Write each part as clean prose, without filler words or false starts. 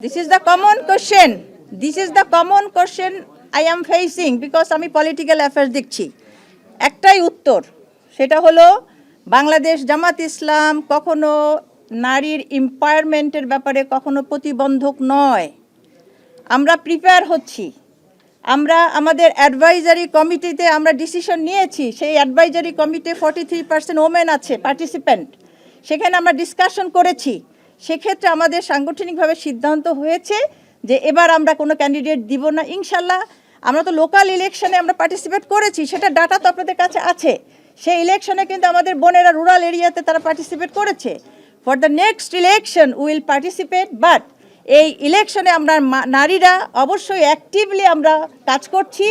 This is the common question. This is the common question I am facing because আমি political affairs দেখছি। একটাই উত্তর, সেটা হলো বাংলাদেশ জামাত ইসলাম কখনো নারীর এম্পাওয়ারমেন্টের ব্যাপারে কখনো প্রতিবন্ধক নয়। আমরা প্রিপেয়ার হচ্ছি, আমরা আমাদের অ্যাডভাইজারি কমিটিতে আমরা ডিসিশন নিয়েছি। সেই অ্যাডভাইজারি কমিটি 43% ওমেন আছে পার্টিসিপেন্ট, সেখানে আমরা ডিসকাশন করেছি। সেক্ষেত্রে আমাদের সাংগঠনিকভাবে সিদ্ধান্ত হয়েছে যে এবার আমরা কোনো ক্যান্ডিডেট দিব না ইনশাল্লাহ। আমরা তো লোকাল ইলেকশনে আমরা পার্টিসিপেট করেছি, সেটা ডাটা তো আপনাদের কাছে আছে। সেই ইলেকশনে কিন্তু আমাদের বোনেরা রুরাল এরিয়াতে তারা পার্টিসিপেট করেছে। For the next election will participate, but এই ইলেকশনে আমরা নারীরা অবশ্যই অ্যাক্টিভলি আমরা কাজ করছি,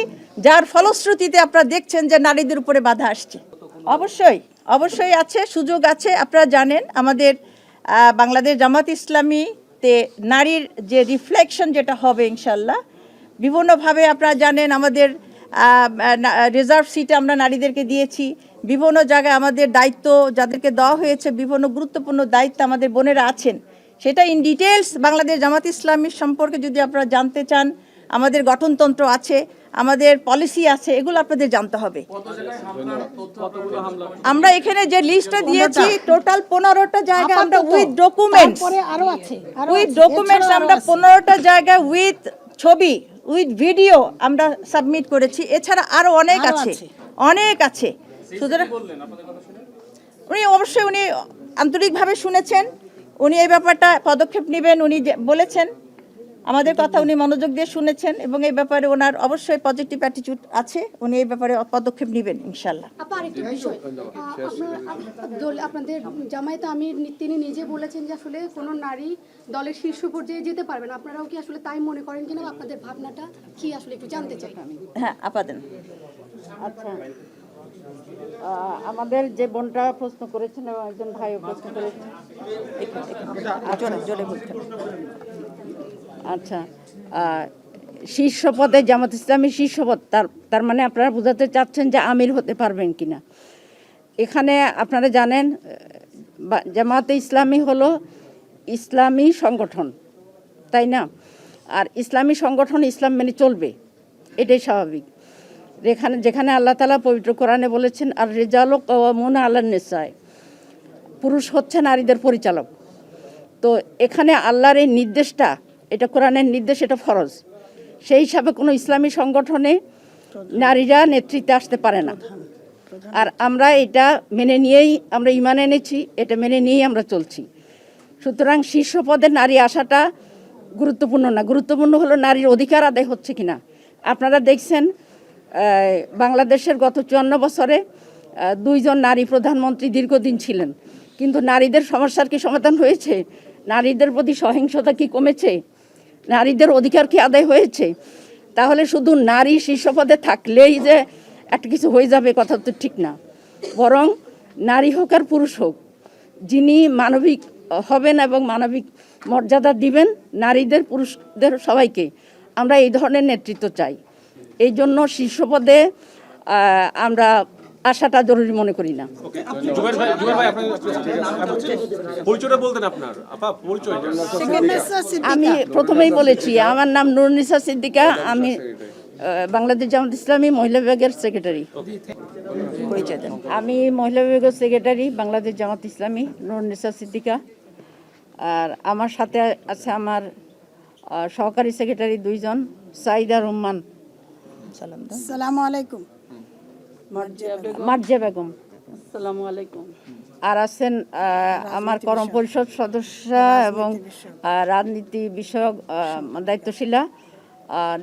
যার ফলশ্রুতিতে আপনারা দেখছেন যে নারীদের উপরে বাধা আসছে। অবশ্যই অবশ্যই আছে, সুযোগ আছে। আপনারা জানেন আমাদের বাংলাদেশ জামাত ইসলামীতে নারীর যে রিফ্লেকশন যেটা হবে ইনশাল্লাহ বিভিন্নভাবে আপনারা জানেন আমাদের রিজার্ভ সিটে আমরা নারীদেরকে দিয়েছি। বিভিন্ন জায়গায় আমাদের দায়িত্ব যাদেরকে দেওয়া হয়েছে, বিভিন্ন গুরুত্বপূর্ণ দায়িত্ব আমাদের বোনেরা আছেন। সেটা ইন ডিটেলস বাংলাদেশ জামাত ইসলামীর সম্পর্কে যদি আপনারা জানতে চান, আমাদের গঠনতন্ত্র আছে, আমাদের পলিসি আছে, এগুলো আপনাদের জানতে হবে। আমরা এখানে যে লিস্টটা দিয়েছি টোটাল 15টা জায়গায় আমরা উইথ ডকুমেন্টস আমরা 15টা জায়গায় উইথ ছবি উইথ ভিডিও আমরা সাবমিট করেছি। এছাড়া আরও অনেক আছে। সুতরাং উনি অবশ্যই আন্তরিকভাবে শুনেছেন, উনি এই ব্যাপারটা পদক্ষেপ নেবেন। উনি বলেছেন আমাদের কথা, উনি মনোযোগ দিয়ে শুনেছেন এবং এই ব্যাপারে ওনার অবশ্যই পজিটিভ অ্যাটিটিউড আছে। উনি এই ব্যাপারে পদক্ষেপ নেবেন ইনশাল্লাহ। আপনাদের জামায়াতে আমির তিনি নিজে বলেছেন যে আসলে কোনো নারী দলের শীর্ষ পর্যায়ে যেতে পারবে না। আপনারাও কি আসলে তাই মনে করেন কিনা, আপনাদের ভাবনাটা কি আসলে একটু জানতে চাই আমি। হ্যাঁ আপাতত আচ্ছা, আমাদের যে বোনটা প্রশ্ন করেছেন এবং একজন ভাইও প্রশ্ন করেছেন, জোরে বলতে। আচ্ছা, শীর্ষ পদে জামাত ইসলামী শীর্ষ পদ, তার মানে আপনারা বোঝাতে চাচ্ছেন যে আমির হতে পারবেন কিনা। এখানে আপনারা জানেন জামাতে ইসলামী হলো ইসলামী সংগঠন, তাই না? আর ইসলামী সংগঠন ইসলাম মেনে চলবে, এটাই স্বাভাবিক। যেখানে আল্লাহ তাআলা পবিত্র কোরআনে বলেছেন আর রিজালু কাওয়ামুনা আলান নিসায়, পুরুষ হচ্ছে নারীদের পরিচালক। তো এখানে আল্লাহর এই নির্দেশটা, এটা কোরআনের নির্দেশ, এটা ফরজ। সেই হিসাবে কোনো ইসলামী সংগঠনে নারীরা নেতৃত্বে আসতে পারে না। আর আমরা এটা মেনে নিয়েই আমরা ঈমান এনেছি, এটা মেনে নিয়েই আমরা চলছি। সুতরাং শীর্ষ পদে নারী আসাটা গুরুত্বপূর্ণ না, গুরুত্বপূর্ণ হলো নারীর অধিকার আদায় হচ্ছে কিনা। আপনারা দেখছেন বাংলাদেশের গত 54 বছরে 2 জন নারী প্রধানমন্ত্রী দীর্ঘদিন ছিলেন, কিন্তু নারীদের সমস্যার কি সমাধান হয়েছে? নারীদের প্রতি সহিংসতা কি কমেছে? নারীদের অধিকার কি আদায় হয়েছে? তাহলে শুধু নারী শীর্ষ পদে থাকলেই যে একটা কিছু হয়ে যাবে, কথা তো ঠিক না। বরং নারী হোক আর পুরুষ হোক, যিনি মানবিক হবেন এবং মানবিক মর্যাদা দিবেন নারীদের পুরুষদের সবাইকে, আমরা এই ধরনের নেতৃত্ব চাই। এই জন্য শীর্ষ পদে আমরা আসাটা জরুরি মনে করি না। আমি প্রথমেই বলেছি আমার নাম নুরুন্নিসা সিদ্দিকা, আমি বাংলাদেশ জামাত ইসলামী মহিলা বিভাগের সেক্রেটারি। আমি মহিলা বিভাগের সেক্রেটারি বাংলাদেশ জামাত ইসলামী নুরুন্নিসা সিদ্দিকা। আর আমার সাথে আছে আমার সহকারী সেক্রেটারি 2 জন, সাইদা রহমান, আসসালামু আলাইকুম, মার্জিয়া বেগম, আসসালামু আলাইকুম। আর আছেন আমার করম পরিষদ সদস্য এবং রাজনীতি বিষয়ক দায়িত্বশীলা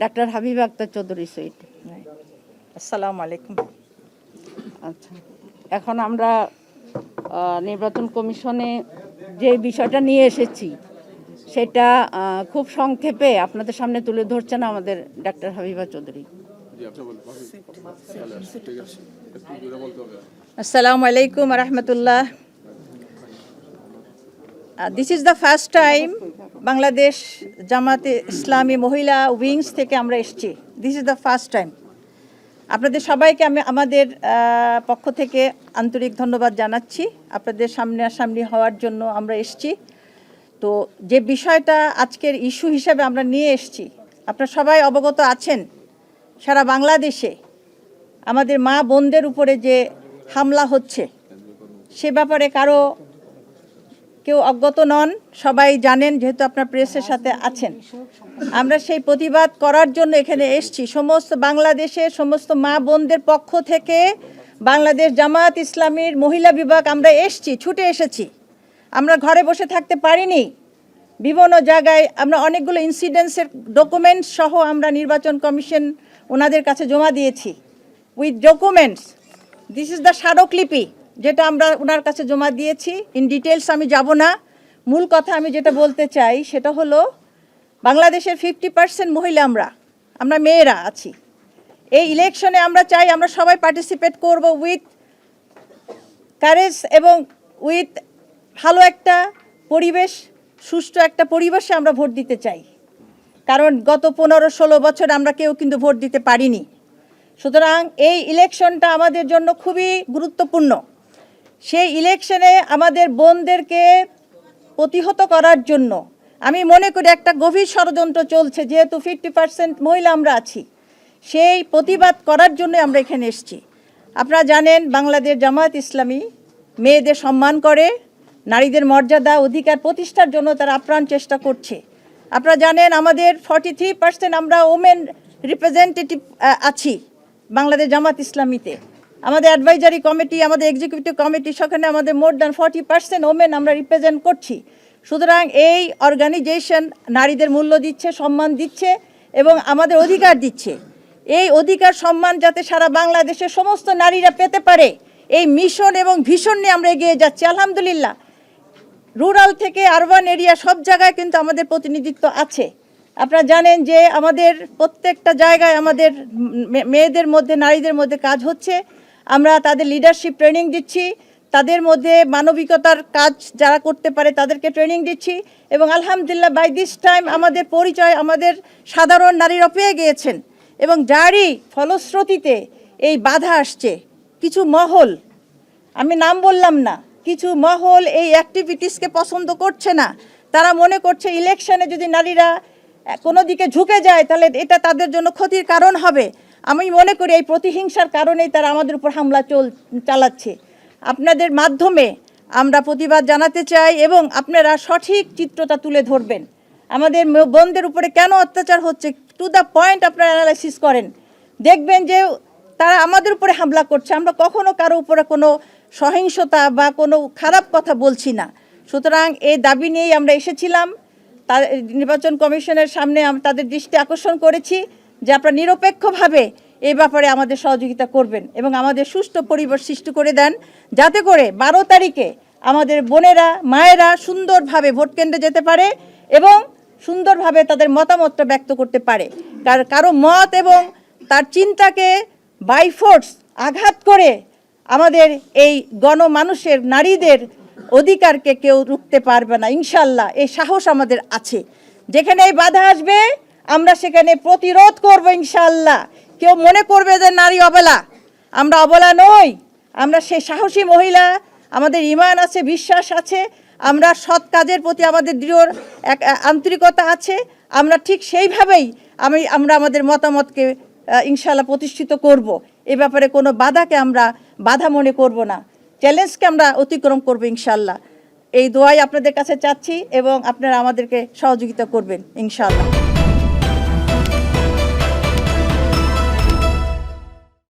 ডাক্তার হাবিবা আক্তার চৌধুরী সুইট। আসসালামু আলাইকুম। আচ্ছা, এখন আমরা নির্বাচন কমিশনে যে বিষয়টা নিয়ে এসেছি সেটা খুব সংক্ষেপে আপনাদের সামনে তুলে ধরছেন আমাদের doctor Habiba Chowdhury. Assalamu alaikum wa rahmatullah. This is the first time Bangladesh জামাতে ইসলামী মহিলা উইংস থেকে আমরা এসেছি। This is the first time. আপনাদের সবাইকে আমি আমাদের পক্ষ থেকে আন্তরিক ধন্যবাদ জানাচ্ছি। আপনাদের সামনাসামনি হওয়ার জন্য আমরা এসেছি। তো তো যে বিষয়টা আজকের ইস্যু হিসেবে আমরা নিয়ে এসেছি, আপনারা সবাই অবগত আছেন, সারা বাংলাদেশে আমাদের মা বোনদের উপরে যে হামলা হচ্ছে সে ব্যাপারে কারো কেউ অজ্ঞাত নন, সবাই জানেন যেহেতু আপনার প্রেসের সাথে আছেন। আমরা সেই প্রতিবাদ করার জন্য এখানে এসেছি। সমস্ত বাংলাদেশের সমস্ত মা বোনদের পক্ষ থেকে বাংলাদেশ জামায়াত ইসলামীর মহিলা বিভাগ আমরা এসেছি, ছুটে এসেছি। আমরা ঘরে বসে থাকতে পারিনি। বিভিন্ন জায়গায় আমরা অনেকগুলো ইনসিডেন্টসের ডকুমেন্টস সহ আমরা নির্বাচন কমিশন ওনাদের কাছে জমা দিয়েছি with documents. This is the স্মারকলিপি যেটা আমরা ওনার কাছে জমা দিয়েছি। ইন ডিটেলস আমি যাব না। মূল কথা আমি যেটা বলতে চাই সেটা হলো বাংলাদেশের 50% মহিলা আমরা মেয়েরা আছি। এই ইলেকশনে আমরা চাই আমরা সবাই পার্টিসিপেট করব উইথ কারেজ এবং উইথ ভালো একটা পরিবেশ, সুষ্ঠু একটা পরিবেশে আমরা ভোট দিতে চাই। কারণ গত 15-16 বছর আমরা কেউ কিন্তু ভোট দিতে পারিনি। সুতরাং এই ইলেকশনটা আমাদের জন্য খুবই গুরুত্বপূর্ণ। সেই ইলেকশনে আমাদের বোনদেরকে প্রতিহত করার জন্য আমি মনে করি একটা গভীর ষড়যন্ত্র চলছে। যেহেতু 50% মহিলা আমরা আছি, সেই প্রতিবাদ করার জন্য আমরা এখানে এসেছি। আপনারা জানেন বাংলাদেশ জামায়াত ইসলামী মেয়েদের সম্মান করে, নারীদের মর্যাদা অধিকার প্রতিষ্ঠার জন্য তারা আপ্রাণ চেষ্টা করছে। আপনারা জানেন আমাদের 43% আমরা ওমেন রিপ্রেজেন্টেটিভ আছি বাংলাদেশ জামাত ইসলামীতে। আমাদের অ্যাডভাইজারি কমিটি, আমাদের এক্সিকিউটিভ কমিটি, সেখানে আমাদের মোর দ্যান 40% ওমেন আমরা রিপ্রেজেন্ট করছি। সুতরাং এই অর্গানাইজেশন নারীদের মূল্য দিচ্ছে, সম্মান দিচ্ছে এবং আমাদের অধিকার দিচ্ছে। এই অধিকার সম্মান যাতে সারা বাংলাদেশের সমস্ত নারীরা পেতে পারে, এই মিশন এবং ভিশন নিয়ে আমরা এগিয়ে যাচ্ছি। আলহামদুলিল্লাহ, রুরাল থেকে আরবান এরিয়া সব জায়গায় কিন্তু আমাদের প্রতিনিধিত্ব আছে। আপনারা জানেন যে আমাদের প্রত্যেকটা জায়গায় আমাদের মেয়েদের মধ্যে, নারীদের মধ্যে কাজ হচ্ছে। আমরা তাদের লিডারশিপ ট্রেনিং দিচ্ছি, তাদের মধ্যে মানবিকতার কাজ যারা করতে পারে তাদেরকে ট্রেনিং দিচ্ছি। এবং আলহামদুলিল্লাহ বাই দিস টাইম আমাদের পরিচয় আমাদের সাধারণ নারীরা পেয়ে গিয়েছেন। এবং যারই ফলশ্রুতিতে এই বাধা আসছে, কিছু মহল, আমি নাম বললাম না, কিছু মহল এই অ্যাক্টিভিটিসকে পছন্দ করছে না। তারা মনে করছে ইলেকশনে যদি নারীরা কোনো দিকে ঝুঁকে যায় তাহলে এটা তাদের জন্য ক্ষতির কারণ হবে। আমি মনে করি এই প্রতিহিংসার কারণেই তারা আমাদের উপর হামলা চালাচ্ছে। আপনাদের মাধ্যমে আমরা প্রতিবাদ জানাতে চাই এবং আপনারা সঠিক চিত্রটা তুলে ধরবেন। আমাদের বোনদের উপরে কেন অত্যাচার হচ্ছে টু দ্য পয়েন্ট আপনারা অ্যানালাইসিস করেন, দেখবেন যে তারা আমাদের উপরে হামলা করছে। আমরা কখনো কারো উপরে কোনো সহিংসতা বা কোনো খারাপ কথা বলছি না। সুতরাং এই দাবি নিয়েই আমরা এসেছিলাম। নির্বাচন কমিশনের সামনে তাদের দৃষ্টি আকর্ষণ করেছি যে আপনারা নিরপেক্ষভাবে এই ব্যাপারে আমাদের সহযোগিতা করবেন এবং আমাদের সুষ্ঠু পরিবেশ সৃষ্টি করে দেন, যাতে করে 12 তারিখে আমাদের বোনেরা, মায়েরা সুন্দরভাবে ভোট কেন্দ্রে যেতে পারে এবং সুন্দরভাবে তাদের মতামতটা ব্যক্ত করতে পারে। কারো মত এবং তার চিন্তাকে বাই ফোর্স আঘাত করে আমাদের এই গণমানুষের, নারীদের অধিকারকে কেউ রুখতে পারবে না। ইনশাল্লাহ এই সাহস আমাদের আছে। যেখানে এই বাধা আসবে আমরা সেখানে প্রতিরোধ করব ইনশাল্লাহ। কেউ মনে করবে যে নারী অবলা, আমরা অবলা নই। আমরা সেই সাহসী মহিলা, আমাদের ঈমান আছে, বিশ্বাস আছে, আমরা সৎ কাজের প্রতি আমাদের দৃঢ় এক আন্তরিকতা আছে। আমরা ঠিক সেইভাবেই আমরা আমাদের মতামতকে ইনশাল্লাহ প্রতিষ্ঠিত করব। এ ব্যাপারে কোনো বাধাকে আমরা বাধা মনে করব না, চ্যালেঞ্জকে আমরা অতিক্রম করব ইনশাল্লাহ। এই দোয়াই আপনাদের কাছে চাচ্ছি এবং আপনারা আমাদেরকে সহযোগিতা করবেন ইনশাল্লাহ।